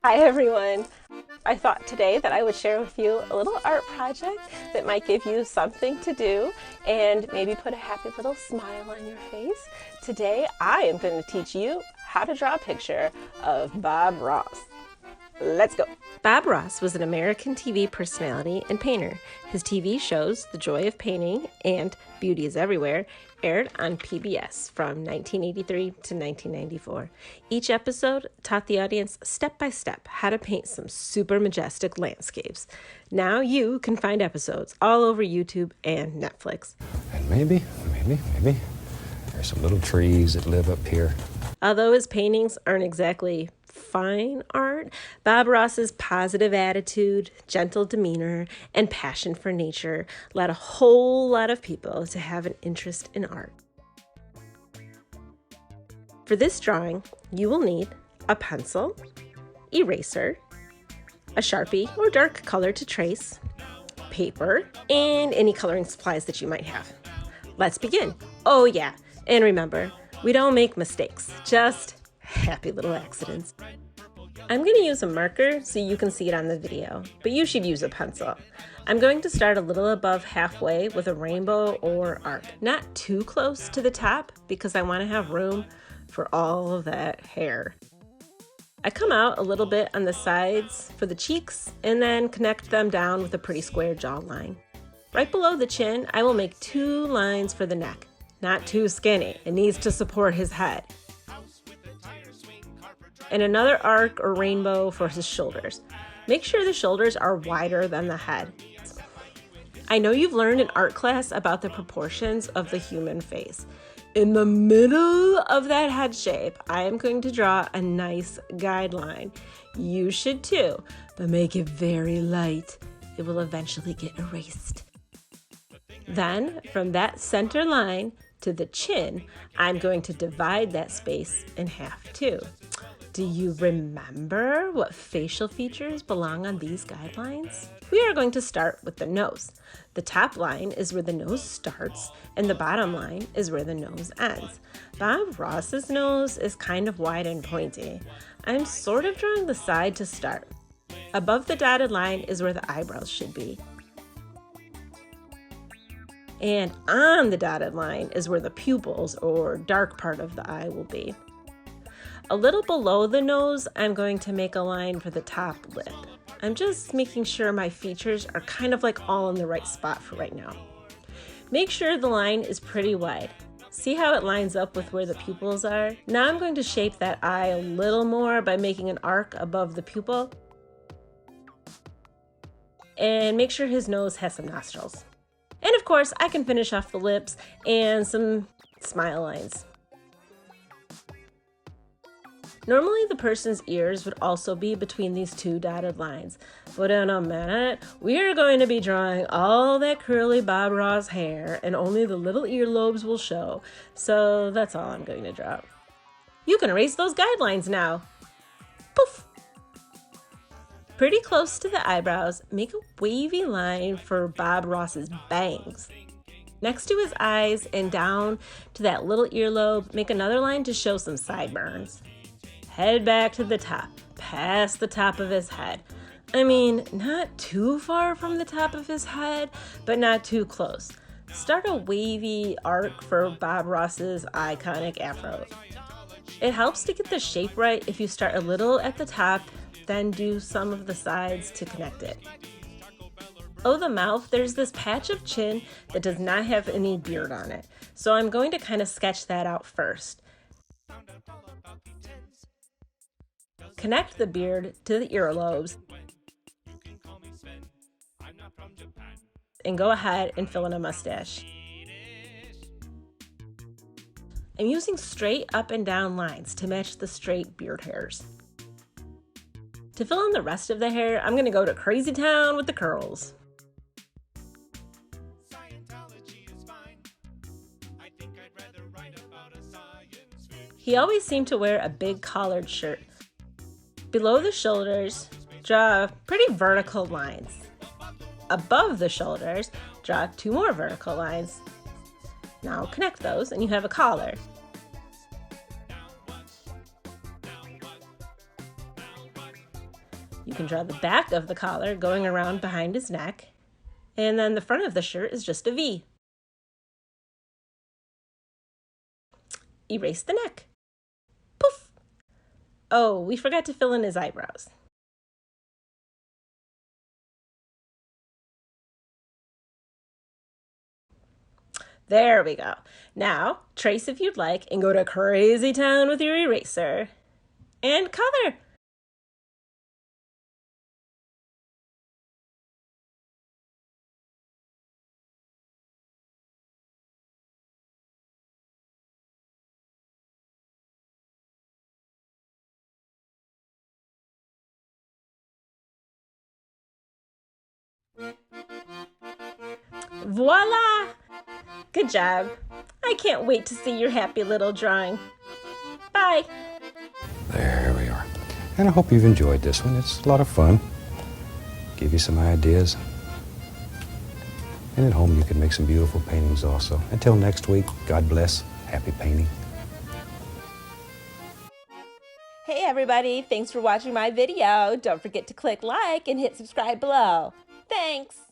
Hi everyone! I thought today that I would share with you a little art project that might give you something to do and maybe put a happy little smile on your face. Today I am going to teach you how to draw a picture of Bob Ross. Let's go! Bob Ross was an American TV personality and painter. His TV shows, The Joy of Painting and Beauty is Everywhere, aired on PBS from 1983 to 1994. Each episode taught the audience step by step how to paint some super majestic landscapes. Now you can find episodes all over YouTube and Netflix. And maybe, there's some little trees that live up here. Although his paintings aren't exactly fine art, Bob Ross's positive attitude, gentle demeanor, and passion for nature led a whole lot of people to have an interest in art. For this drawing, you will need a pencil, eraser, a Sharpie or dark color to trace, paper, and any coloring supplies that you might have. Let's begin. Oh yeah, and remember, we don't make mistakes, just happy little accidents. I'm going to use a marker so you can see it on the video, but you should use a pencil. I'm going to start a little above halfway with a rainbow or arc, not too close to the top because I want to have room for all of that hair. I come out a little bit on the sides for the cheeks and then connect them down with a pretty square jawline. Right below the chin, I will make 2 lines for the neck. Not too skinny, it needs to support his head. And another arc or rainbow for his shoulders. Make sure the shoulders are wider than the head. I know you've learned in art class about the proportions of the human face. In the middle of that head shape, I am going to draw a nice guideline. You should too, but make it very light. It will eventually get erased. Then, from that center line to the chin, I'm going to divide that space in half too. Do you remember what facial features belong on these guidelines? We are going to start with the nose. The top line is where the nose starts, and the bottom line is where the nose ends. Bob Ross's nose is kind of wide and pointy. I'm sort of drawing the side to start. Above the dotted line is where the eyebrows should be. And on the dotted line is where the pupils or dark part of the eye will be. A little below the nose, I'm going to make a line for the top lip. I'm just making sure my features are kind of like all in the right spot for right now. Make sure the line is pretty wide. See how it lines up with where the pupils are? Now I'm going to shape that eye a little more by making an arc above the pupil. And make sure his nose has some nostrils. And of course, I can finish off the lips and some smile lines. Normally, the person's ears would also be between these 2 dotted lines, but in a minute, we are going to be drawing all that curly Bob Ross hair and only the little earlobes will show, so that's all I'm going to draw. You can erase those guidelines now. Poof! Pretty close to the eyebrows, make a wavy line for Bob Ross's bangs. Next to his eyes and down to that little earlobe, make another line to show some sideburns. Head back to the top, past the top of his head. I mean, not too far from the top of his head, but not too close. Start a wavy arc for Bob Ross's iconic afro. It helps to get the shape right if you start a little at the top, then do some of the sides to connect it. Oh, the mouth, there's this patch of chin that does not have any beard on it, so I'm going to kind of sketch that out first. Connect the beard to the earlobes and go ahead and fill in a mustache. I'm using straight up and down lines to match the straight beard hairs. To fill in the rest of the hair, I'm going to go to crazy town with the curls. He always seemed to wear a big collared shirt. Below the shoulders, draw pretty vertical lines. Above the shoulders, draw 2 more vertical lines. Now connect those and you have a collar. You can draw the back of the collar going around behind his neck, and then the front of the shirt is just a V. Erase the neck. Poof! Oh, we forgot to fill in his eyebrows. There we go. Now, trace if you'd like and go to crazy town with your eraser. And color! Voila! Good job. I can't wait to see your happy little drawing. Bye! There we are. And I hope you've enjoyed this one. It's a lot of fun. Give you some ideas. And at home you can make some beautiful paintings also. Until next week, God bless. Happy painting. Hey everybody, thanks for watching my video. Don't forget to click like and hit subscribe below. Thanks!